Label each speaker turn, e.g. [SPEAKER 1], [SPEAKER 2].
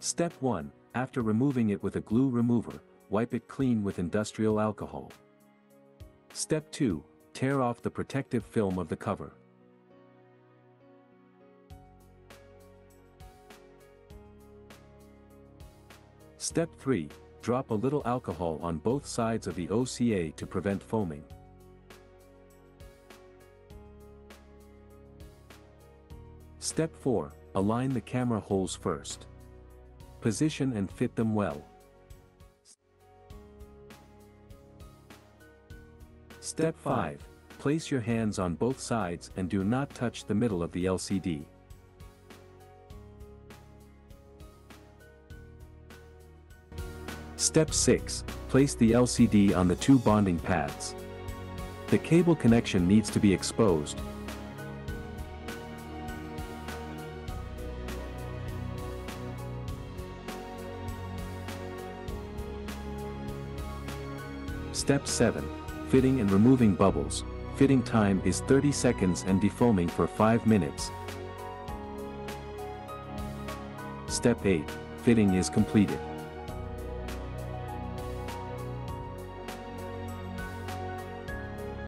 [SPEAKER 1] Step 1. After removing it with a glue remover, wipe it clean with industrial alcohol. Step 2. Tear off the protective film of the cover. Step 3. Drop a little alcohol on both sides of the OCA to prevent foaming. Step 4. Align the camera holes first. Position and fit them well. Step 5. Place your hands on both sides and do not touch the middle of the LCD. Step 6. Place the LCD on the two bonding pads. The cable connection needs to be exposed. Step 7. Fitting and removing bubbles. Fitting time is 30 seconds and defoaming for 5 minutes. Step 8. Fitting is completed.